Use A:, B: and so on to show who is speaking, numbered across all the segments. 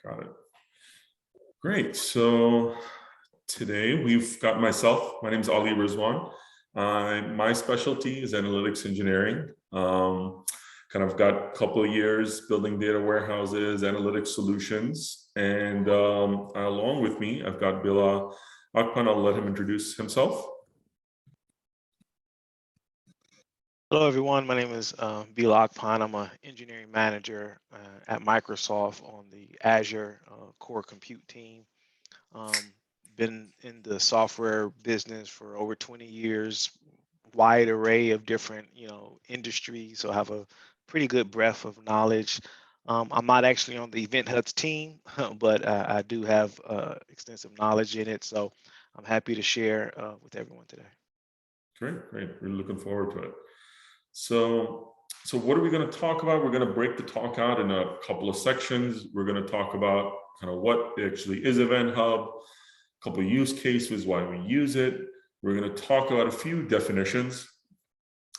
A: Got it. Great. So today we've got myself. My name is Ali Rizwan. My specialty is analytics engineering. Kind of got a couple of years building data warehouses, analytics solutions, and along with me, I've got Bila Akpan. I'll let him introduce himself.
B: Hello, everyone. My name is Bila Akpan. I'm an engineering manager at Microsoft on the Azure core compute team. Been in the software business for over 20 years, wide array of different, industries. So I have a pretty good breadth of knowledge. I'm not actually on the Event Hub's team, but I do have extensive knowledge in it. So I'm happy to share with everyone today.
A: Great, great. We're looking forward to it. So what are we going to talk about? We're going to break the talk out in a couple of sections. We're going to talk about kind of what actually is Event Hub, a couple of use cases, why we use it. We're going to talk about a few definitions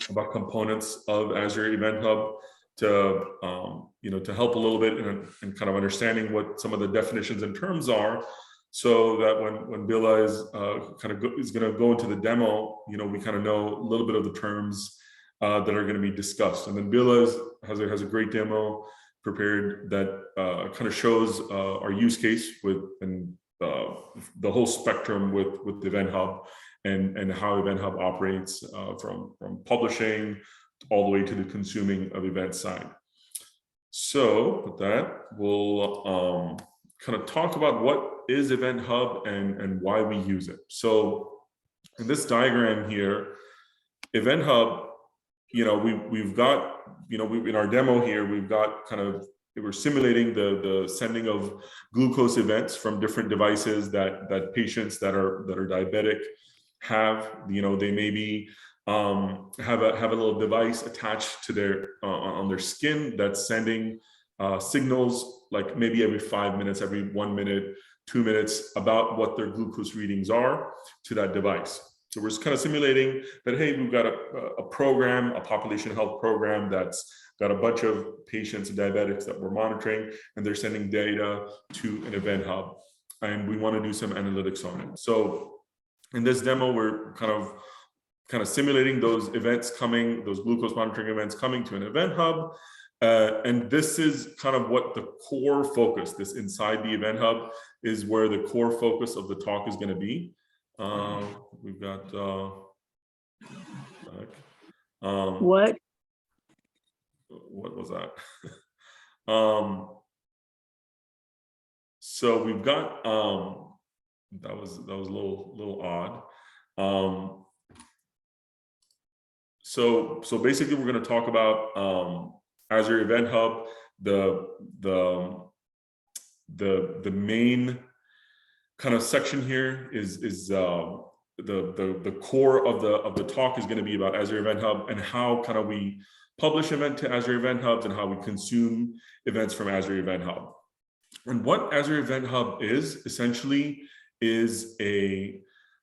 A: about components of Azure Event Hub to help a little bit in kind of understanding what some of the definitions and terms are, so that when Bila is going to go into the demo, we kind of know a little bit of the terms that are going to be discussed. And then Bila has a great demo prepared that kind of shows our use case and the whole spectrum with Event Hub and how Event Hub operates from publishing all the way to the consuming of event side. So with that, we'll kind of talk about what is Event Hub and why we use it. So in this diagram here, Event Hub, we've got, in our demo here, we've got we're simulating the sending of glucose events from different devices that patients that are diabetic have. They maybe have a little device attached to their on their skin that's sending signals, like maybe every 5 minutes, every 1 minute, 2 minutes, about what their glucose readings are to that device. So we're just kind of simulating that, hey, we've got a program, a population health program that's got a bunch of patients and diabetics that we're monitoring, and they're sending data to an Event Hub, and we want to do some analytics on it. So in this demo, we're kind of simulating those events coming, those glucose monitoring events coming to an Event Hub. And this is kind of what the core focus, this inside the Event Hub, is where the core focus of the talk is going to be. We've got what was that? So we've got that was a little odd. So basically, we're going to talk about Azure Event Hub. The main kind of section here is the core of the talk is going to be about Azure Event Hub and how kind of we publish event to Azure Event Hubs and how we consume events from Azure Event Hub. And what Azure Event Hub is essentially is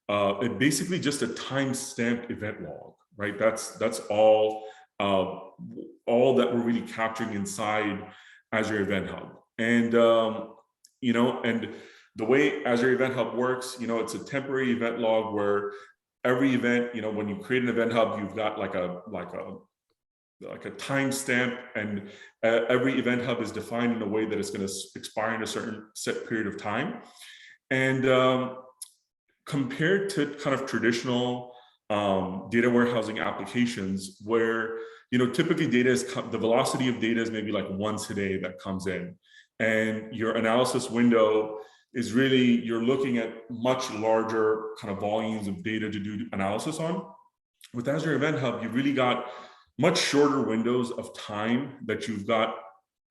A: basically just a time-stamped event log, right? That's all that we're really capturing inside Azure Event Hub. And and the way Azure Event Hub works, it's a temporary event log where every event, when you create an Event Hub, you've got like a timestamp, and every Event Hub is defined in a way that it's going to expire in a certain set period of time. And compared to kind of traditional data warehousing applications, where typically the velocity of data is maybe like once a day that comes in, and your analysis window is really, you're looking at much larger kind of volumes of data to do analysis on. With Azure Event Hub, you've really got much shorter windows of time that you've got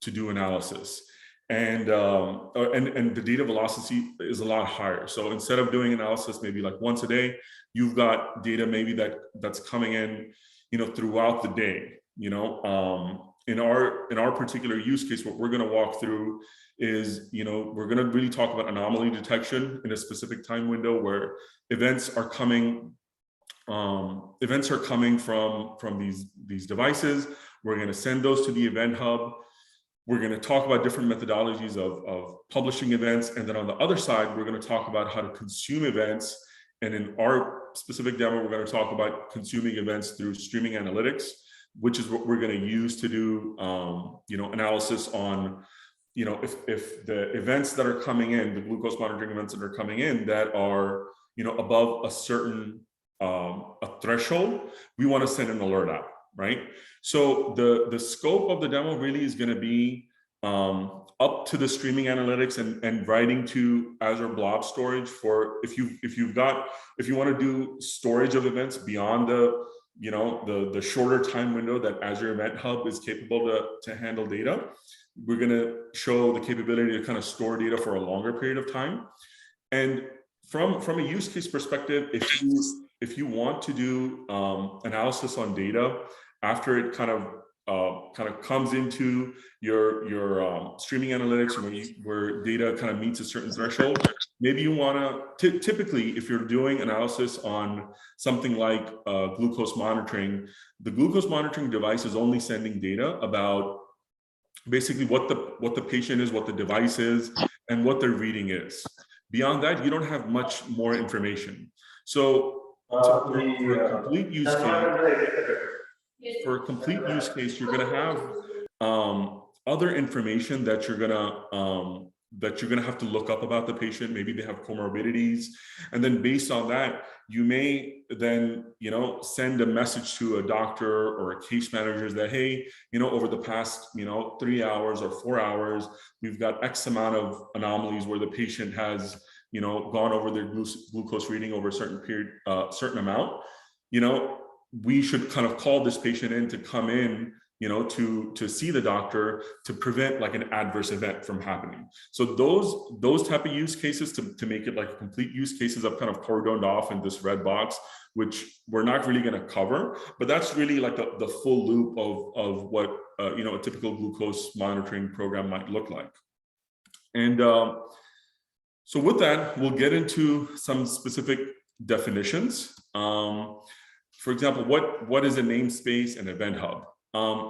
A: to do analysis. And the data velocity is a lot higher. So instead of doing analysis maybe like once a day, you've got data maybe that's coming in, throughout the day. In our particular use case, what we're going to walk through is, we're going to really talk about anomaly detection in a specific time window where events are coming from these devices. We're going to send those to the Event Hub. We're going to talk about different methodologies of publishing events. And then on the other side, we're going to talk about how to consume events. And in our specific demo, we're going to talk about consuming events through streaming analytics, which is what we're going to use to do, analysis on, if the events that are coming in, the glucose monitoring events that are coming in that are, above a certain a threshold, we want to send an alert out, right? So the scope of the demo really is going to be up to the streaming analytics and writing to Azure Blob Storage for if you want to do storage of events beyond the shorter time window that Azure Event Hub is capable to handle data. We're going to show the capability to kind of store data for a longer period of time. And from a use case perspective, if you want to do analysis on data after it kind of comes into your streaming analytics, where data kind of meets a certain threshold, maybe you want to typically, if you're doing analysis on something like glucose monitoring, the glucose monitoring device is only sending data about basically what the patient is, what the device is, and what their reading is. Beyond that, you don't have much more information. So for a complete use case, you're going to have other information that you're going to have to look up about the patient. Maybe they have comorbidities, and then based on that, you may then send a message to a doctor or a case manager that, hey, over the past 3 hours or 4 hours, we've got X amount of anomalies where the patient has gone over their glucose reading over a certain period, certain amount. We should kind of call this patient in to come in, to see the doctor to prevent like an adverse event from happening. So those type of use cases to make it like complete use cases I've kind of cordoned off in this red box, which we're not really going to cover, but that's really like the full loop of what a typical glucose monitoring program might look like. And so with that, we'll get into some specific definitions. For example, what is a namespace and event hub?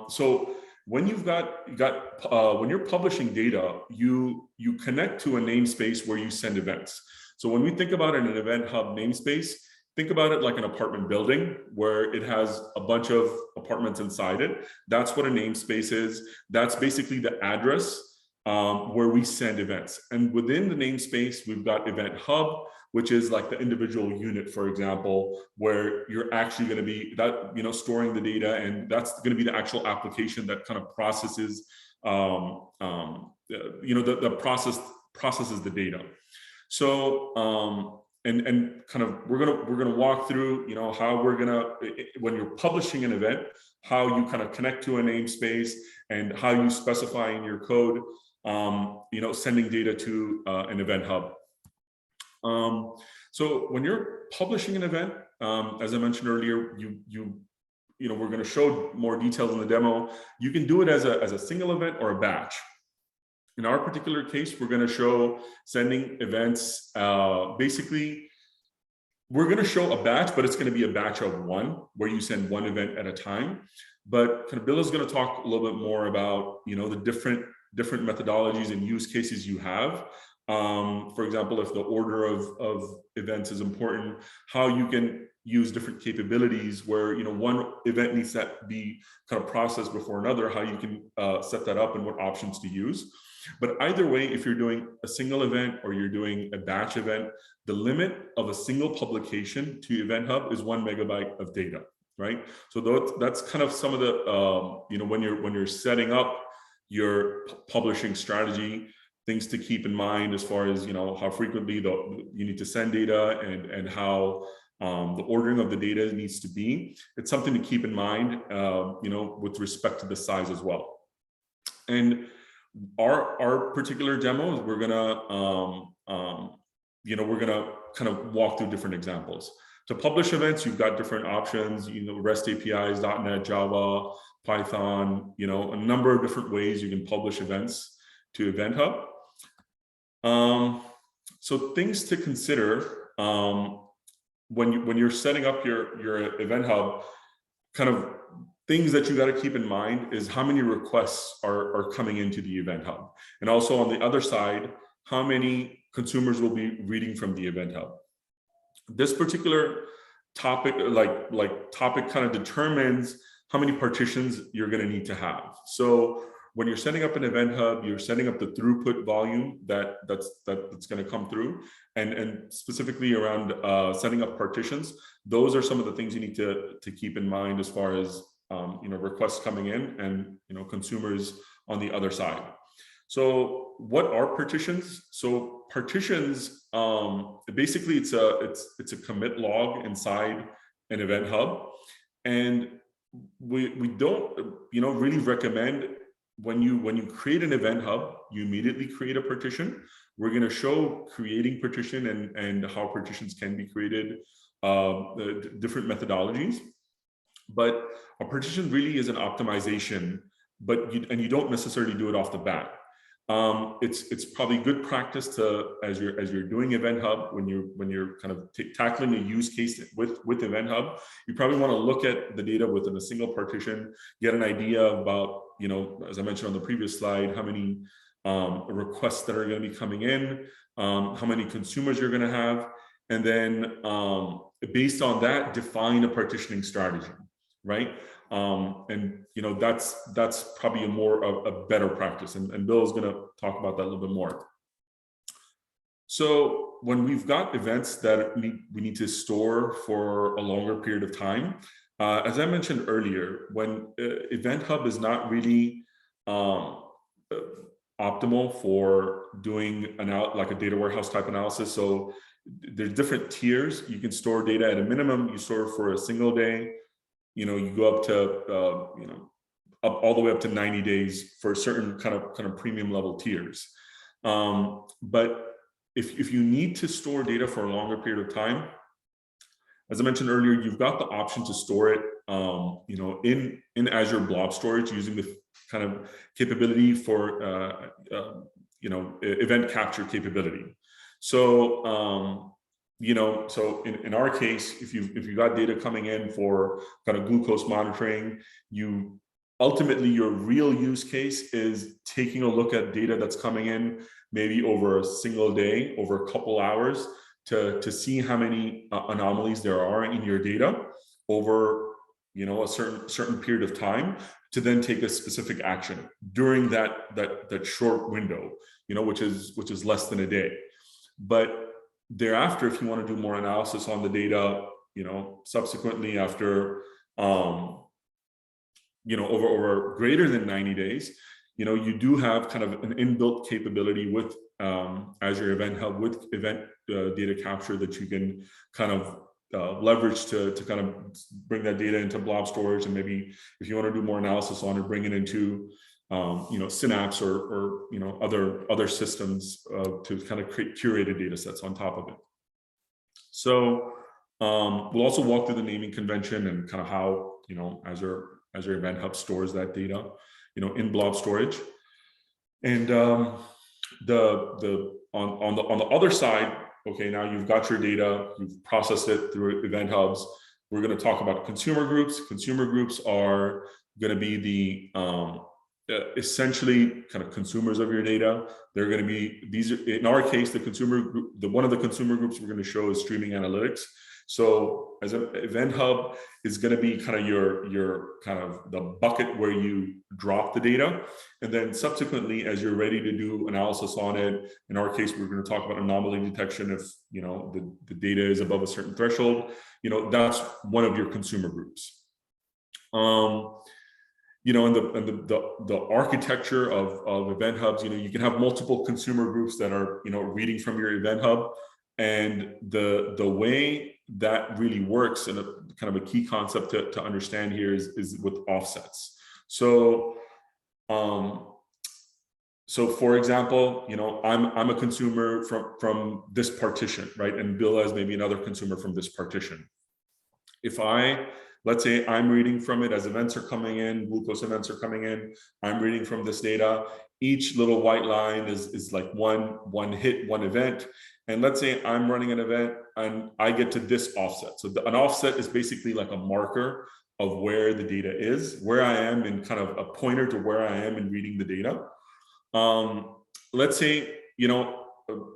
A: So when when you're publishing data, you connect to a namespace where you send events. So when we think about an event hub namespace, think about it like an apartment building where it has a bunch of apartments inside it. That's what a namespace is. That's basically the address where we send events. And within the namespace, we've got Event Hub, which is like the individual unit, for example, where you're actually going to be storing the data, and that's going to be the actual application that kind of processes, processes the data. So and kind of we're gonna walk through how we're gonna, when you're publishing an event, how you kind of connect to a namespace and how you specify in your code sending data to an event hub. So when you're publishing an event, as I mentioned earlier, we're going to show more details in the demo. You can do it as a single event or a batch. In our particular case, we're going to show sending events. Basically, we're going to show a batch, but it's going to be a batch of one, where you send one event at a time. But kind of Bill is going to talk a little bit more about the different methodologies and use cases you have. For example, if the order of events is important, how you can use different capabilities where one event needs to be kind of processed before another, how you can set that up and what options to use. But either way, if you're doing a single event or you're doing a batch event, the limit of a single publication to Event Hub is 1 megabyte of data, right? So that's kind of some of the when you're setting up your publishing strategy, things to keep in mind as far as how frequently you need to send data and how the ordering of the data needs to be. It's something to keep in mind, with respect to the size as well. And our particular demo, we're gonna kind of walk through different examples. To publish events, you've got different options, REST APIs, .NET, Java, Python, a number of different ways you can publish events to Event Hub. So things to consider when you're setting up your Event Hub, kind of things that you got to keep in mind is how many requests are coming into the Event Hub. And also on the other side, how many consumers will be reading from the Event Hub. This particular topic, topic kind of determines how many partitions you're going to need to have. So when you're setting up an Event Hub, you're setting up the throughput volume that's going to come through, and specifically around setting up partitions. Those are some of the things you need to keep in mind as far as requests coming in and consumers on the other side. So what are partitions? So partitions, basically it's a commit log inside an Event Hub, and we don't really recommend when you create an Event Hub, you immediately create a partition. We're going to show creating partition and how partitions can be created, the different methodologies. But a partition really is an optimization, but you don't necessarily do it off the bat. It's probably good practice to, as you're doing Event Hub, when you're kind of tackling a use case with Event Hub, you probably want to look at the data within a single partition, get an idea about, as I mentioned on the previous slide, how many requests that are going to be coming in, how many consumers you're going to have, and then based on that, define a partitioning strategy, right? And that's probably a better practice, and Bill is going to talk about that a little bit more. So when we've got events that we need to store for a longer period of time, as I mentioned earlier, when Event Hub is not really optimal for doing like a data warehouse type analysis. So there's different tiers. You can store data at a minimum. You store for a single day. You go up to all the way up to 90 days for certain kind of premium level tiers. But if you need to store data for a longer period of time, as I mentioned earlier, you've got the option to store it in Azure Blob Storage using the kind of capability for event capture capability. So so in our case, if you got data coming in for kind of glucose monitoring, ultimately your real use case is taking a look at data that's coming in maybe over a single day, over a couple hours, to see how many anomalies there are in your data over a certain period of time, to then take a specific action during that short window, which is less than a day. But thereafter, if you want to do more analysis on the data, subsequently after, over greater than 90 days, you do have kind of an inbuilt capability with Azure Event Hub, with event data capture, that you can kind of leverage to kind of bring that data into blob storage, and maybe if you want to do more analysis on it, bring it into Synapse or other systems to kind of create curated data sets on top of it. So we'll also walk through the naming convention and kind of how Azure Event Hub stores that data in blob storage. And on the other side, okay, now you've got your data, you've processed it through Event Hubs. We're going to talk about consumer groups. Consumer groups are going to be the essentially kind of consumers of your data. They're going to be, in our case, the consumer group, one of the consumer groups we're going to show is streaming analytics. So as an Event Hub is going to be kind of your kind of the bucket where you drop the data, and then subsequently, as you're ready to do analysis on it, in our case, we're going to talk about anomaly detection. If the data is above a certain threshold, that's one of your consumer groups. And the architecture of Event Hubs, you can have multiple consumer groups that are reading from your Event Hub, and the way that really works, and kind of a key concept to understand here is with offsets. So for example, I'm a consumer from this partition, right? And Bill is maybe another consumer from this partition. Let's say I'm reading from it as events are coming in, glucose events are coming in, I'm reading from this data. Each little white line is like one hit, one event. And let's say I'm running an event and I get to this offset. So an offset is basically like a marker of where the data is, where I am, and kind of a pointer to where I am in reading the data. Let's say,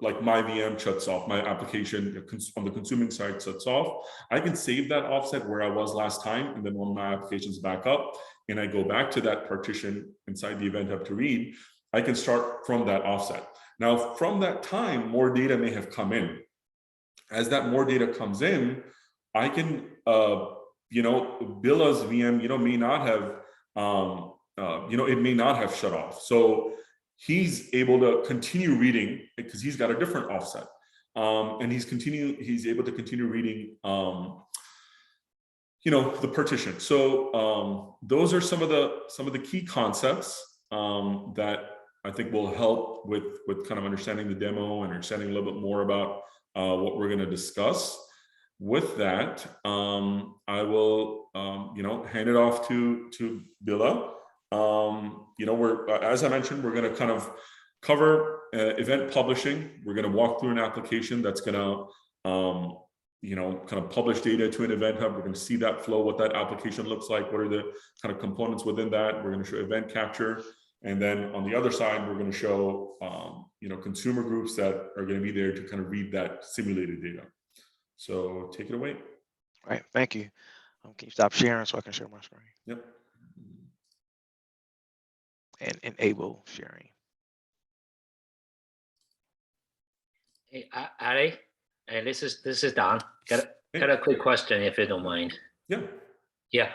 A: like my VM shuts off, my application on the consuming side shuts off. I can save that offset where I was last time, and then when my application's back up and I go back to that partition inside the Event Hub to read, I can start from that offset. Now, from that time, more data may have come in. As that more data comes in, I can, Billa's VM, may not have, it may not have shut off. So he's able to continue reading because he's got a different offset, and he's able to continue reading, the partition. So those are some of the key concepts that I think will help with kind of understanding the demo and understanding a little bit more about what we're going to discuss. With that, I will, hand it off to Billa. As I mentioned, we're going to kind of cover event publishing. We're going to walk through an application that's going to, kind of publish data to an event hub. We're going to see that flow, what that application looks like, what are the kind of components within that. We're going to show event capture. And then on the other side, we're going to show, consumer groups that are going to be there to kind of read that simulated data. So take it away.
B: All right, thank you. Can you stop sharing so I can share my screen?
A: Yep.
B: And enable sharing.
C: Hey, Ali, this is Don. Got a quick question, if you don't mind.
A: Yeah.
C: Yeah.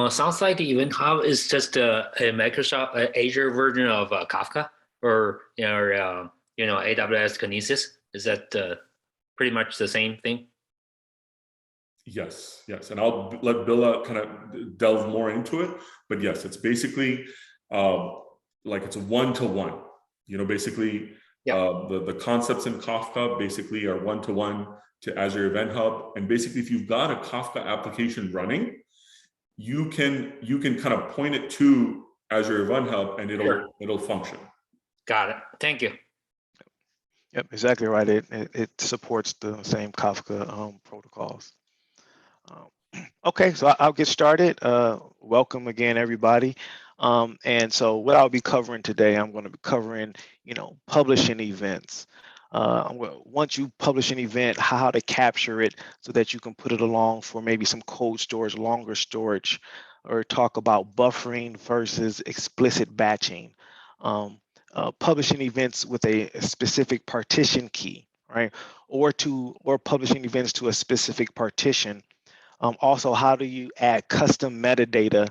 C: Sounds like the Event Hub is just a Microsoft Azure version of Kafka, or AWS Kinesis. Is that pretty much the same thing?
A: Yes, and I'll let Billa kind of delve more into it. But yes, it's basically like it's a one-to-one. Basically, the concepts in Kafka basically are one-to-one to Azure Event Hub. And basically, if you've got a Kafka application running, you can kind of point it to Azure Event Hub, and it'll function.
C: Got it. Thank you.
B: Yep, exactly right. It supports the same Kafka protocols. Okay, so I'll get started. Welcome again, everybody. And so what I'll be covering today, I'm going to be covering, publishing events. Once you publish an event, how to capture it so that you can put it along for maybe some cold storage, longer storage, or talk about buffering versus explicit batching. Publishing events with a specific partition key, right? Or publishing events to a specific partition. Also, how do you add custom metadata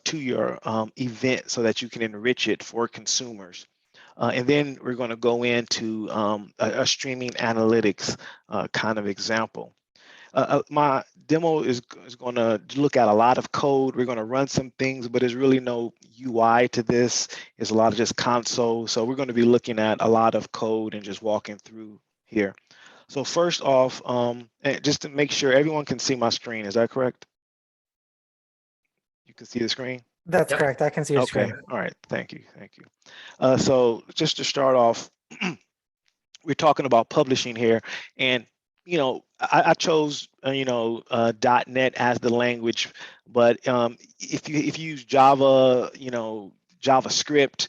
B: to your event so that you can enrich it for consumers? And then we're going to go into a streaming analytics kind of example. My demo is going to look at a lot of code. We're going to run some things, but there's really no UI to this. It's a lot of just console. So we're going to be looking at a lot of code and just walking through here. So first off, just to make sure everyone can see my screen, is that correct? You can see the screen?
D: That's correct. I can see your screen.
B: All right. Thank you. So just to start off, we're talking about publishing here, and I chose .NET as the language, but if you use Java, JavaScript,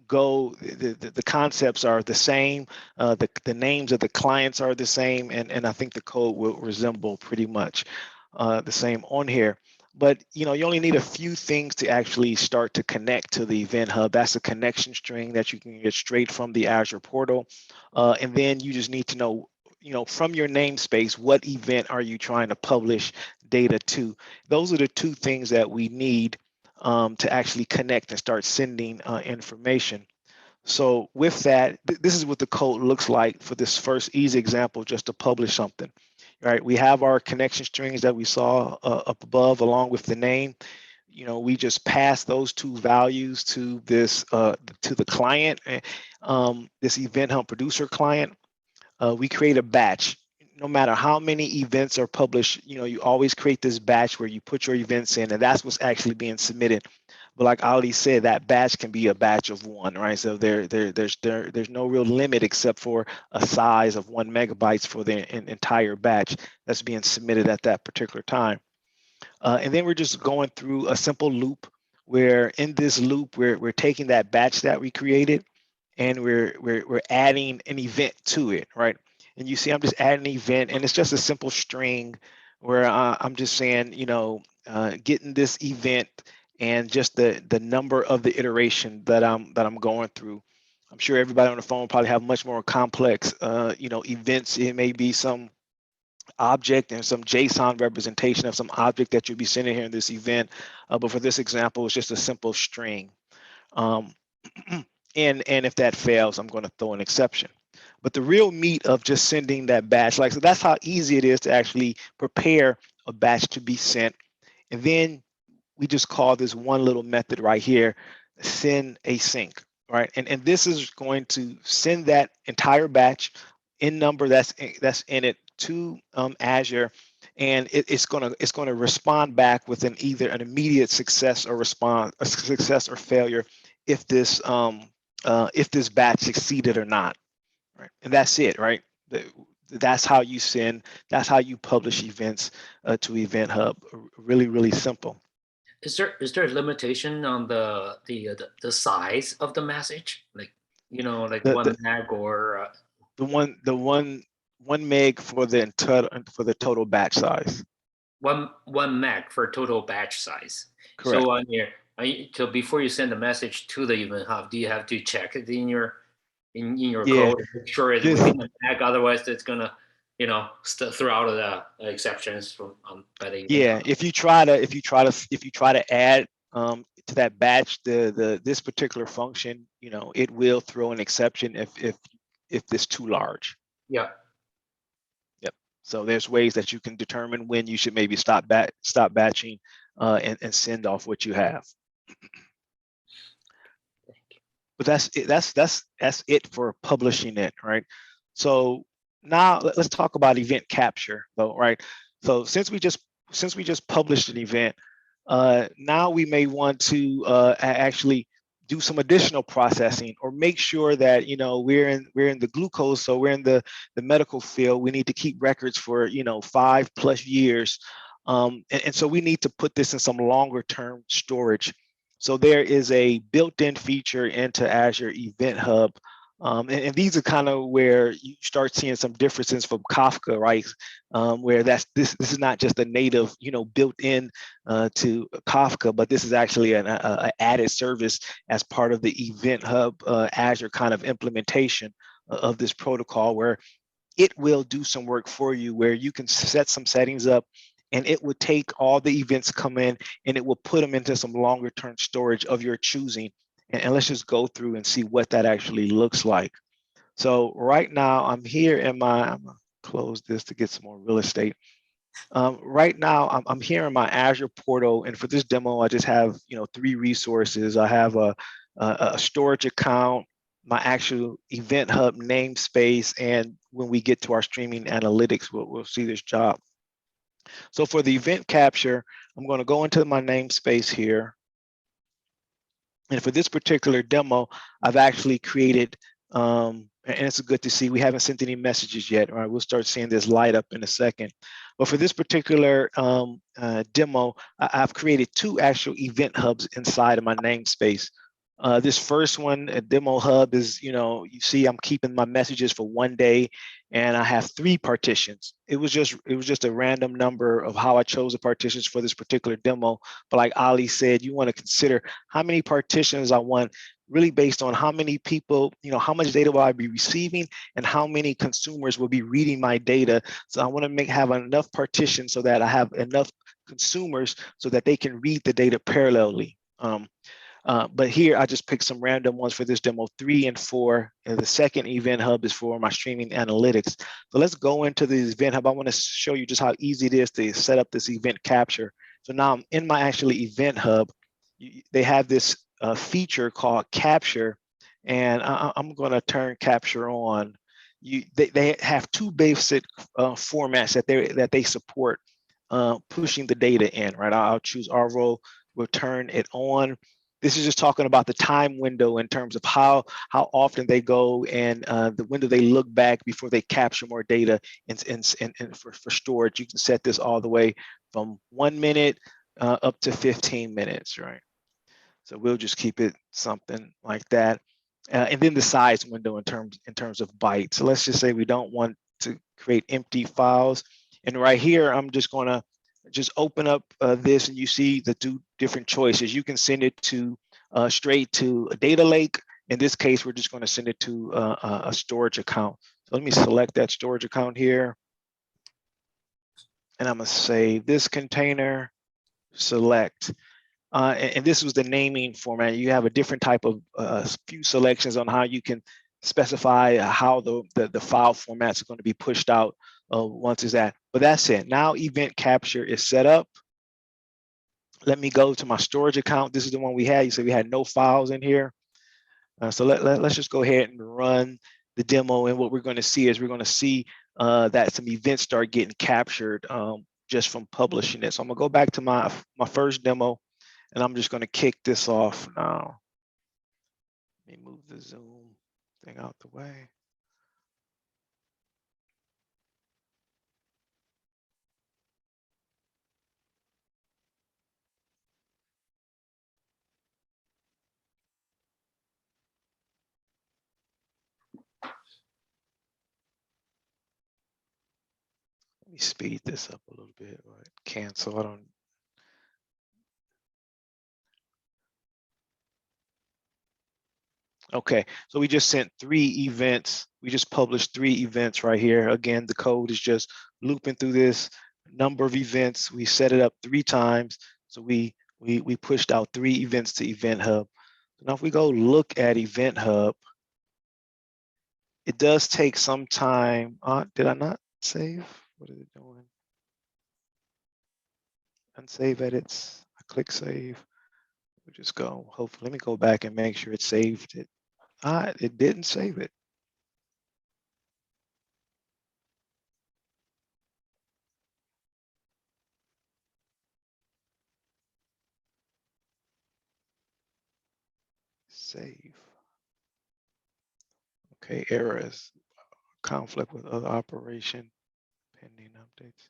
B: Go, the concepts are the same. The names of the clients are the same, and I think the code will resemble pretty much the same on here. But you only need a few things to actually start to connect to the Event Hub. That's a connection string that you can get straight from the Azure portal, and then you just need to know, from your namespace, what event are you trying to publish data to? Those are the two things that we need to actually connect and start sending information. So with that, this is what the code looks like for this first easy example, just to publish something. Right, we have our connection strings that we saw up above, along with the name. We just pass those two values to this to the client, this Event Hub producer client. We create a batch. No matter how many events are published, you always create this batch where you put your events in, and that's what's actually being submitted. But like Ali said, that batch can be a batch of one, right? So there's no real limit except for a size of 1 megabytes for the entire batch that's being submitted at that particular time. And then we're just going through a simple loop where in this loop, we're taking that batch that we created and we're adding an event to it, right? And you see, I'm just adding an event, and it's just a simple string where I'm just saying, getting this event and just the number of the iteration that I'm going through. I'm sure everybody on the phone probably have much more complex, events. It may be some object and some JSON representation of some object that you'll be sending here in this event. But for this example, it's just a simple string. Um, and if that fails, I'm going to throw an exception. But the real meat of just sending that batch, so that's how easy it is to actually prepare a batch to be sent. And then we just call this one little method right here, send async, right? And this is going to send that entire batch in number that's in it to Azure, and it's gonna respond back with either an immediate success or a success or failure if this batch succeeded or not, right? And that's it, right? That's how you send. That's how you publish events to Event Hub. Really, really simple.
C: Is there a limitation on the size of the message? Like, like 1 meg or
B: the one meg for the total batch size.
C: One meg for total batch size.
B: Correct.
C: So on your so before you send the message to the Event Hub, do you have to check it in your code to make sure it's within the meg? Otherwise, it's gonna throw out the exceptions from by the
B: Event Hub. If you try to add to that batch this particular function, it will throw an exception if this too large.
C: Yeah.
B: Yep. So there's ways that you can determine when you should maybe stop batching and send off what you have. But that's it. That's it for publishing it, right? So now let's talk about event capture, though, right? So since we just published an event, now we may want to actually do some additional processing or make sure that we're in the glucose, so we're in the medical field. We need to keep records for 5+ years, and so we need to put this in some longer term storage. So there is a built-in feature into Azure Event Hub. And these are kind of where you start seeing some differences from Kafka, right? Where this is not just a native, built in to Kafka, but this is actually an added service as part of the Event Hub Azure kind of implementation of this protocol, where it will do some work for you, where you can set some settings up, and it would take all the events come in and it will put them into some longer term storage of your choosing. And let's just go through and see what that actually looks like. So right now I'm here in I'm gonna close this to get some more real estate. Right now I'm here in my Azure portal, and for this demo, I just have 3 resources. I have a storage account, my actual Event Hub namespace, and when we get to our streaming analytics, we'll see this job. So for the event capture, I'm going to go into my namespace here. And for this particular demo, I've actually created, and it's good to see, we haven't sent any messages yet. All right, we'll start seeing this light up in a second. But for this particular demo, I've created 2 actual event hubs inside of my namespace. This first one, a demo hub, is, you see I'm keeping my messages for 1 day, and I have 3 partitions. It was just a random number of how I chose the partitions for this particular demo. But like Ali said, you want to consider how many partitions I want, really based on how many people, how much data will I be receiving and how many consumers will be reading my data. So I want to have enough partitions so that I have enough consumers so that they can read the data parallelly. But here I just picked some random ones for this demo, 3 and 4. And the second event hub is for my streaming analytics. So let's go into the event hub. I want to show you just how easy it is to set up this event capture. So now I'm in my actually event hub. They have this feature called capture, and I'm going to turn capture on. They have 2 basic formats that they support pushing the data in, right? I'll choose RO, we'll turn it on. This is just talking about the time window in terms of how often they go and the window they look back before they capture more data and for storage. You can set this all the way from 1 minute up to 15 minutes, right? So we'll just keep it something like that. And then the size window in terms of bytes. So let's just say we don't want to create empty files. And right here, I'm just going to just open up this, and you see the two different choices. You can send it to straight to a data lake. In this case, we're just going to send it to a storage account. So let me select that storage account here. And I'm going to say this container, select. And this was the naming format. You have a different type of few selections on how you can specify how the file formats are going to be pushed out once it's that. But that's it. Now event capture is set up. Let me go to my storage account. This is the one we had. You said we had no files in here. So let's just go ahead and run the demo. And what we're going to see is we're going to see that some events start getting captured just from publishing it. So I'm going to go back to my first demo. And I'm just going to kick this off now. Let me move the Zoom thing out the way. Let me speed this up a little bit. Right? Cancel. I don't. Okay, so we just sent 3 events. We just published 3 events right here. Again, the code is just looping through this number of events. We set it up 3 times. So we pushed out 3 events to Event Hub. Now, if we go look at Event Hub, it does take some time. Did I not save? What is it doing? Unsave edits. I click save. We'll just go. Hopefully, let me go back and make sure it saved it. It didn't save it. Save. Okay, errors. Conflict with other operation. Pending updates.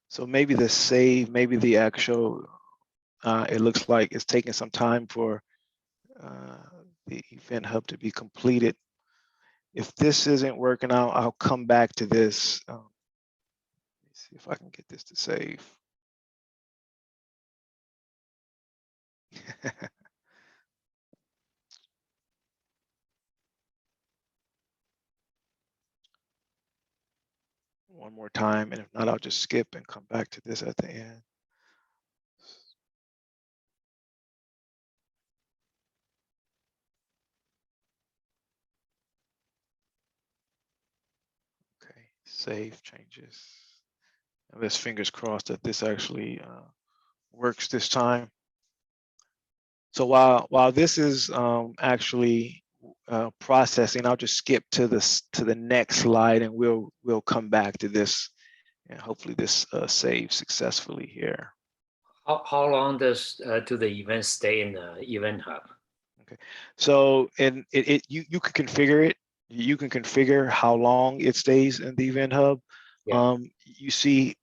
B: So maybe the save, maybe the actual, it looks like it's taking some time for the Event Hub to be completed. If this isn't working out, I'll come back to this. Let me see if I can get this to save. One more time, and if not, I'll just skip and come back to this at the end. Okay, save changes. And let's fingers crossed that this actually works this time. So while this is actually processing, I'll just skip to the next slide, and we'll come back to this, and hopefully this saves successfully here.
C: How long does do the events stay in the Event Hub?
B: Okay, so and you can configure it. You can configure how long it stays in the Event Hub. Yeah. You see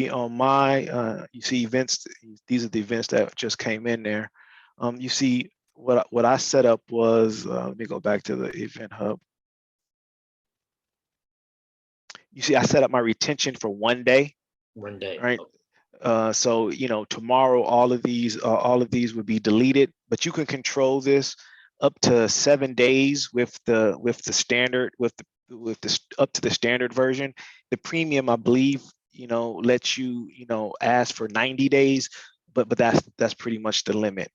B: on my you see events. These are the events that just came in there. You see what I set up was, let me go back to the Event Hub. You see, I set up my retention for 1 day.
C: 1 day.
B: Right. So tomorrow all of these would be deleted, but you can control this up to 7 days with the standard up to the standard version. The premium, I believe, lets you ask for 90 days, but that's pretty much the limit.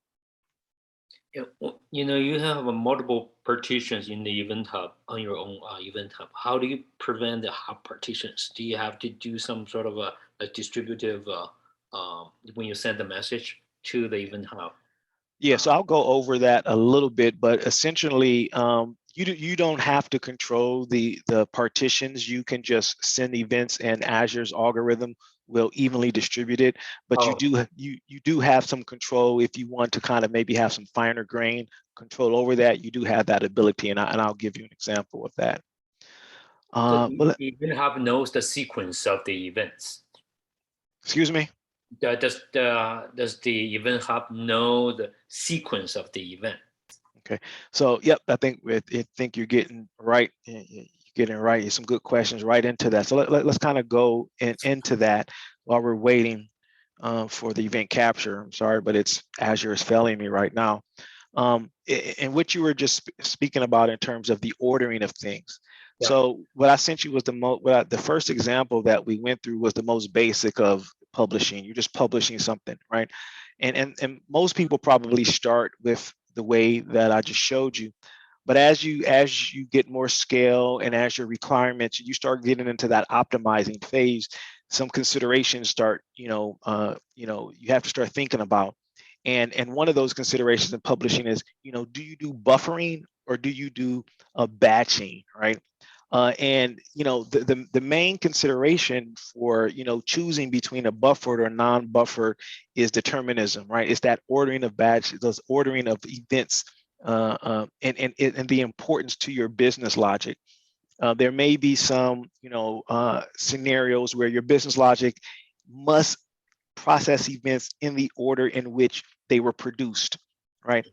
C: You have multiple partitions in the Event Hub on your own Event Hub. How do you prevent the hub partitions? Do you have to do some sort of a distributive when you send the message to the Event Hub?
B: Yeah, so I'll go over that a little bit, but essentially, you don't have to control the partitions. You can just send events, and Azure's algorithm will evenly distribute it. But you do have some control if you want to kind of maybe have some finer grain control over that. You do have that ability, and I'll give you an example of that.
C: So the Event Hub knows the sequence of the events.
B: Excuse me?
C: does the Event Hub know the sequence of the event?
B: Okay, so yep, I think you're getting right. You're getting right. Some good questions right into that. So let's kind of go into that while we're waiting for the event capture. I'm sorry, but Azure is failing me right now. And what you were just speaking about in terms of the ordering of things.
C: Yeah.
B: So what I sent you was the first example that we went through was the most basic of publishing. You're just publishing something, right? And most people probably start with the way that I just showed you. But as you get more scale and as your requirements, you start getting into that optimizing phase. Some considerations start, you have to start thinking about. And one of those considerations in publishing is, do you do buffering or do you do batching, right? And the main consideration for choosing between a buffered or non-buffered is determinism, right? It's that ordering of batches, those ordering of events, and the importance to your business logic. There may be some scenarios where your business logic must process events in the order in which they were produced, right?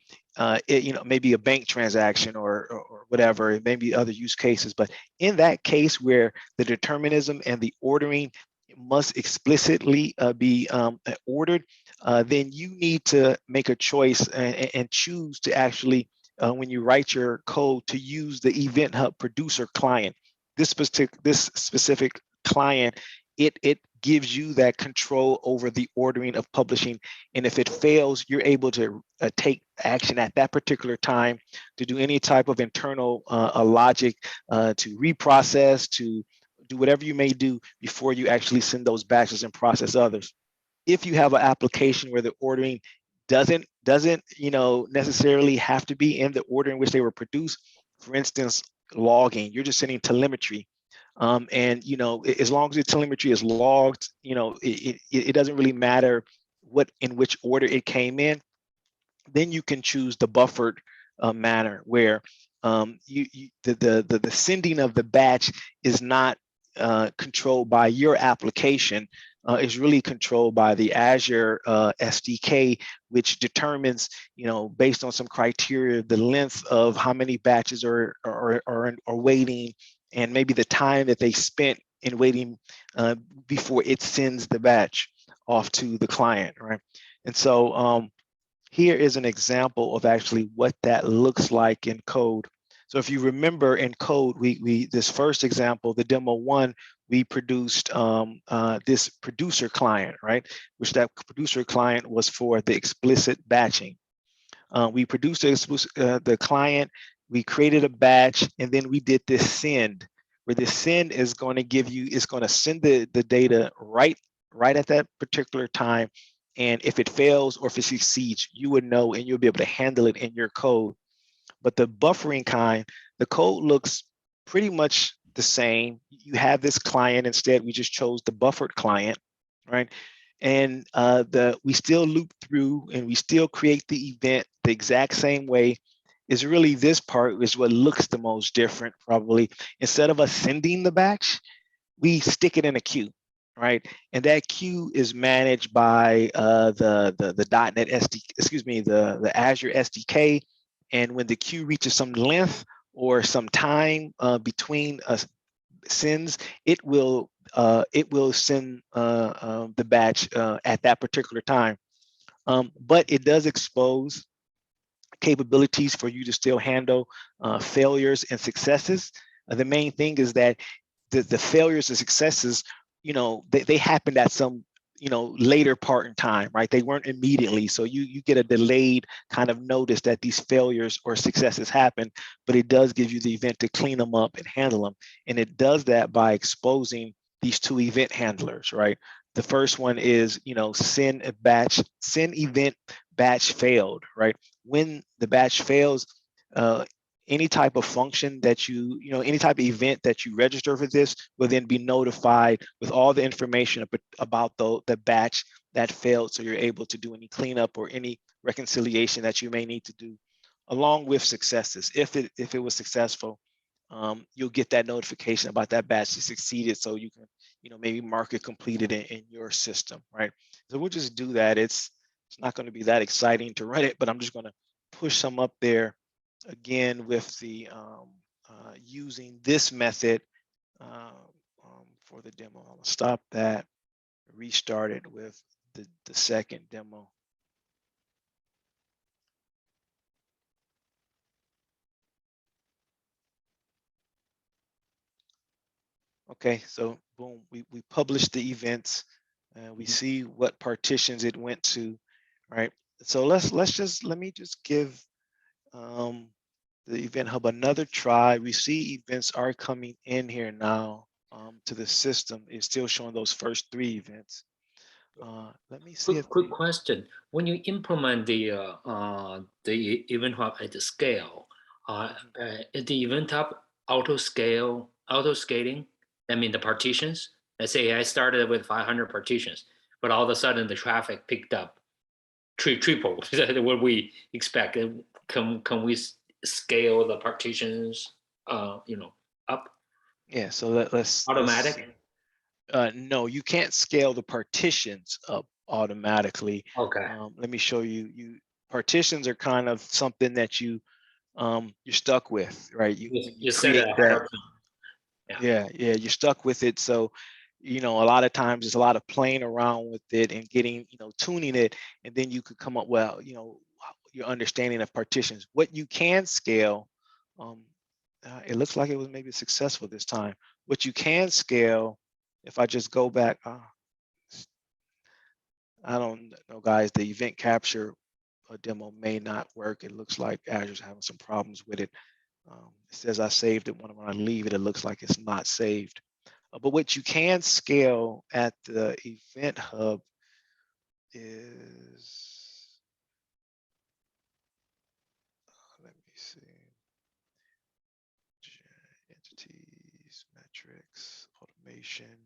B: Maybe a bank transaction or whatever. It may be other use cases, but in that case where the determinism and the ordering must explicitly be ordered, then you need to make a choice and choose to actually, when you write your code, to use the Event Hub producer client. This specific client, it gives you that control over the ordering of publishing. And if it fails, you're able to take action at that particular time to do any type of internal logic, to reprocess, to do whatever you may do before you actually send those batches and process others. If you have an application where the ordering doesn't necessarily have to be in the order in which they were produced, for instance, logging, you're just sending telemetry. And as long as the telemetry is logged, it doesn't really matter in which order it came in. Then you can choose the buffered manner where the sending of the batch is not controlled by your application. Is really controlled by the Azure SDK, which determines, based on some criteria, the length of how many batches are waiting, and maybe the time that they spent in waiting before it sends the batch off to the client, right? And so here is an example of actually what that looks like in code. So if you remember in code, we this first example, the demo one, we produced this producer client, right? Which that producer client was for the explicit batching. We produced the client, we created a batch, and then we did this send, where the send is going to give you, it's going to send the data right at that particular time. And if it fails or if it succeeds, you would know and you'll be able to handle it in your code. But the buffering kind, the code looks pretty much the same. You have this client, instead we just chose the buffered client, right? And we still loop through and we still create the event the exact same way. Is really this part is what looks the most different probably. Instead of us sending the batch, we stick it in a queue, right? And that queue is managed by the .NET the Azure SDK. And when the queue reaches some length or some time between sends, it will send the batch at that particular time. But it does expose capabilities for you to still handle failures and successes. The main thing is that the failures and successes, they happened at some later part in time, right? They weren't immediately. So you get a delayed kind of notice that these failures or successes happen, but it does give you the event to clean them up and handle them. And it does that by exposing these two event handlers, right? The first one is, send event batch failed, right? When the batch fails, any type of function that any type of event that you register for this will then be notified with all the information about the batch that failed. So you're able to do any cleanup or any reconciliation that you may need to do, along with successes. If it was successful, you'll get that notification about that batch that succeeded, so you can maybe mark it completed in your system, right? So we'll just do that. It's not going to be that exciting to run it, but I'm just going to push some up there again with the using this method for the demo. I'll stop that, restart it with the second demo. Okay, so boom, we published the events, and we see what partitions it went to, right? So let me just give the Event Hub another try. We see events are coming in here now to the system. It's still showing those first 3 events. Let me see
C: Quick question. When you implement the Event Hub at the scale, the Event Hub auto scaling. I mean the partitions. Let's say I started with 500 partitions, but all of a sudden the traffic picked up triple. Is that what we expect? Can we scale the partitions? Up?
B: Yeah. So let's
C: Automatic.
B: No, you can't scale the partitions up automatically.
C: Okay.
B: Let me show you. Partitions are kind of something that you're stuck with, right? When you
C: set it
B: create
C: ahead
B: that.
C: of time.
B: Yeah, you're stuck with it. So, a lot of times there's a lot of playing around with it and getting, tuning it, and then you could come up, well, your understanding of partitions. What you can scale, it looks like it was maybe successful this time. What you can scale, if I just go back, I don't know, guys, the event capture demo may not work. It looks like Azure's having some problems with it. It says I saved it. When I leave it, it looks like it's not saved. But what you can scale at the Event Hub is, let me see, entities, metrics, automation.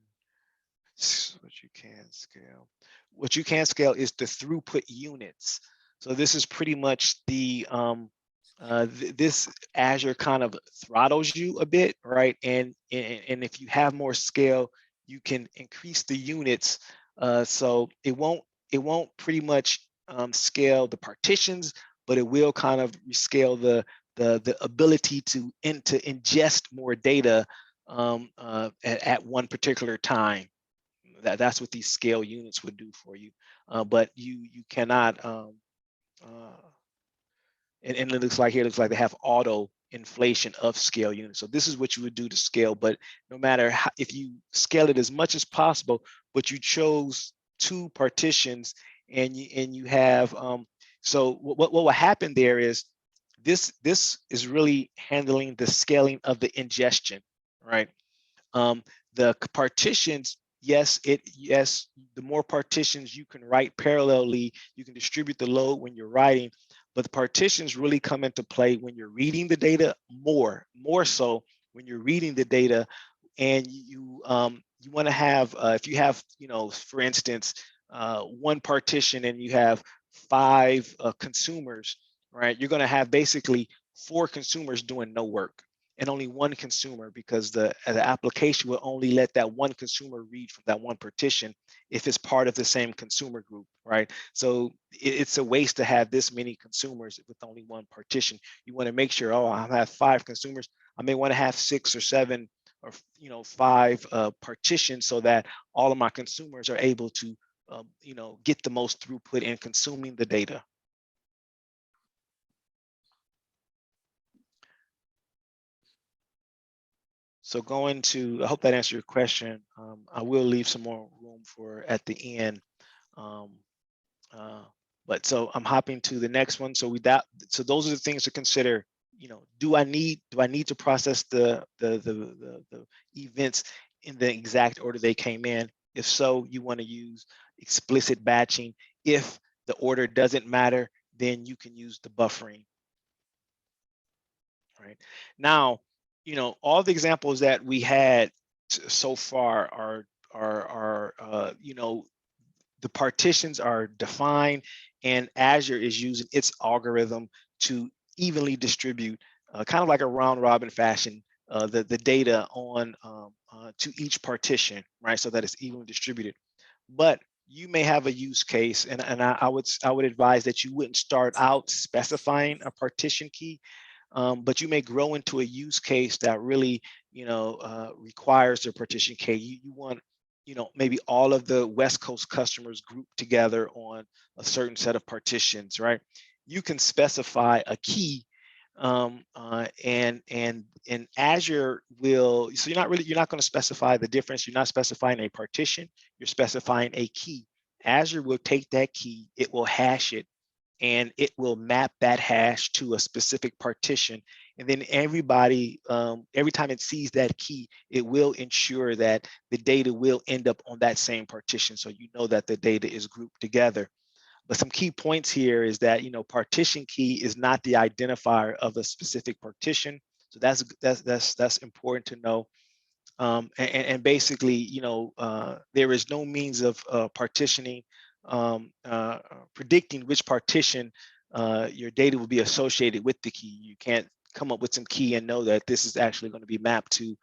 B: What you can scale. What you can scale is the throughput units. So this is pretty much the this Azure kind of throttles you a bit, right? And if you have more scale, you can increase the units. So it won't pretty much scale the partitions, but it will kind of scale the ability to ingest more data at one particular time. That's what these scale units would do for you. But you cannot. And it looks like here, it looks like they have auto inflation of scale units. So this is what you would do to scale. But no matter how, if you scale it as much as possible, but you chose 2 partitions, and you have so what will happen there is this is really handling the scaling of the ingestion, right? The partitions, yes, the more partitions you can write parallelly, you can distribute the load when you're writing, but the partitions really come into play when you're reading the data more so when you're reading the data. And you want to have, if you have, for instance, 1 partition and you have 5 consumers, right? You're going to have basically 4 consumers doing no work and only 1 consumer, because the application will only let that 1 consumer read from that 1 partition if it's part of the same consumer group, right? So it's a waste to have this many consumers with only 1 partition. You want to make sure, I have 5 consumers. I may want to have 6 or 7 or 5 partitions so that all of my consumers are able to get the most throughput in consuming the data. So going to, I hope that answered your question. I will leave some more room for at the end. But so I'm hopping to the next one. So so those are the things to consider. Do I need to process the events in the exact order they came in? If so, you want to use explicit batching. If the order doesn't matter, then you can use the buffering. Right now, all the examples that we had so far are the partitions are defined, and Azure is using its algorithm to evenly distribute, kind of like a round robin fashion, the data on to each partition, right? So that it's evenly distributed. But you may have a use case, and I would advise that you wouldn't start out specifying a partition key, but you may grow into a use case that really, requires a partition key. You want, maybe all of the West Coast customers grouped together on a certain set of partitions, right? You can specify a key, and Azure will. So you're not going to specify the difference. You're not specifying a partition. You're specifying a key. Azure will take that key. It will hash it, and it will map that hash to a specific partition. And then everybody, every time it sees that key, it will ensure that the data will end up on that same partition. So you know that the data is grouped together. But some key points here is that, partition key is not the identifier of a specific partition. So that's important to know. And basically, there is no means of partitioning, predicting which partition your data will be associated with the key. You can't come up with some key and know that this is actually going to be mapped to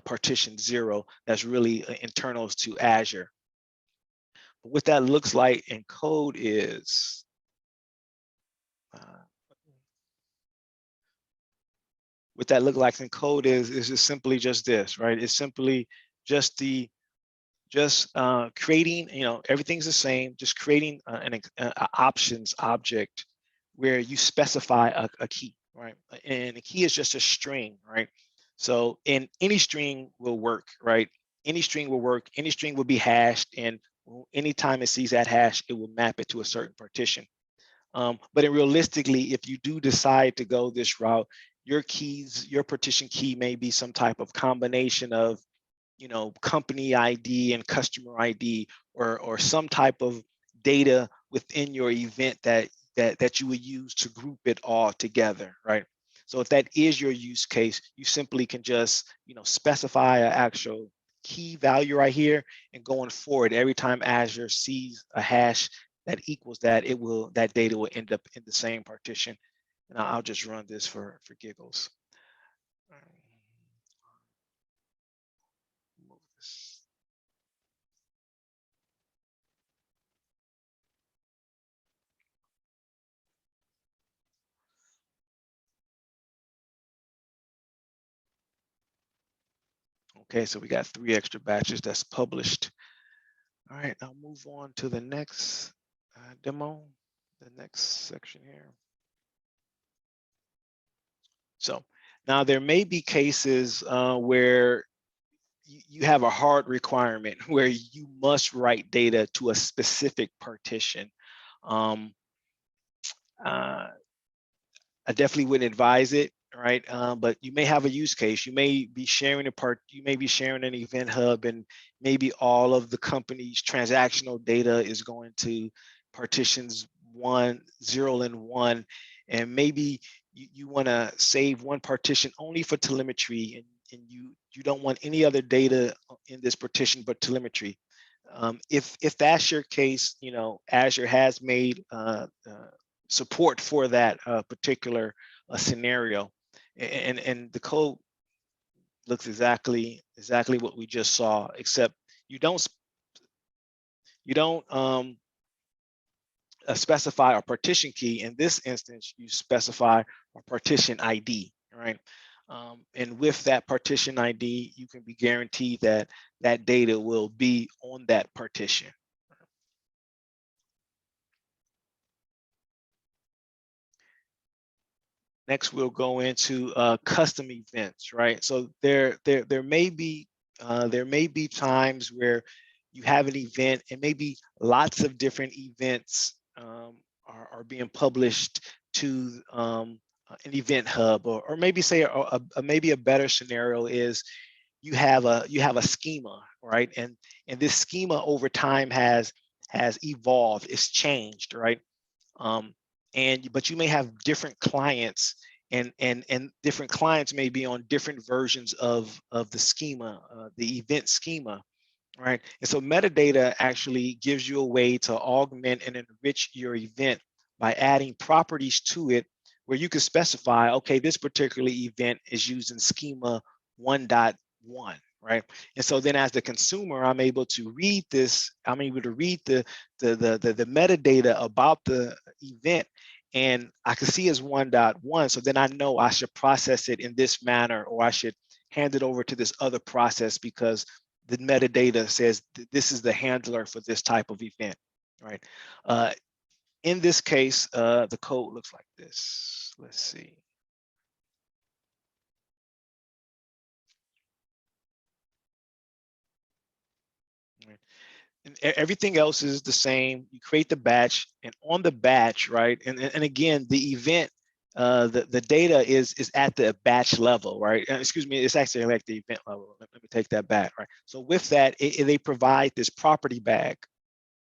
B: partition 0. That's really internal to Azure. But what that looks like in code is what that looks like in code is just simply just this, right? It's simply just creating, everything's the same, just creating an options object where you specify a key, right? And the key is just a string, right? So in any string will work, right? Any string will work, any string will be hashed, and anytime it sees that hash, it will map it to a certain partition. But realistically, if you do decide to go this route, your partition key may be some type of combination of, company ID and customer ID, or some type of data within your event that you would use to group it all together, right? So if that is your use case, you simply can just, specify an actual key value right here, and going forward, every time Azure sees a hash that equals that, that data will end up in the same partition. And I'll just run this for giggles. Move this. Okay, so we got 3 extra batches that's published. All right, I'll move on to the next demo, the next section here. So now there may be cases where you have a hard requirement where you must write data to a specific partition. I definitely wouldn't advise it, right? But you may have a use case. You may be sharing you may be sharing an event hub, and maybe all of the company's transactional data is going to partitions 0 and 1, and maybe you want to save one partition only for telemetry, and you don't want any other data in this partition but telemetry. If that's your case, Azure has made support for that particular scenario, and the code looks exactly what we just saw, except you don't specify a partition key. In this instance, you specify a partition ID, right? And with that partition ID, you can be guaranteed that that data will be on that partition. Next, we'll go into custom events, right? So there may be times where you have an event, and maybe lots of different events are being published to an event hub, or maybe say maybe a better scenario is you have a schema, right? And this schema over time has evolved, it's changed, right? But you may have different clients, and different clients may be on different versions of the schema, the event schema, right? And so metadata actually gives you a way to augment and enrich your event by adding properties to it, where you can specify, okay, this particular event is using schema 1.1, right? And so then as the consumer, I'm able to read this, I'm able to read the metadata about the event, and I can see as 1.1. So then I know I should process it in this manner, or I should hand it over to this other process because the metadata says this is the handler for this type of event, right? In this case, the code looks like this. Let's see. And everything else is the same. You create the batch, and on the batch, right? And again, the event, the data is at the batch level, right? Excuse me, it's actually like the event level. Let me take that back, right? So with that, they provide this property bag,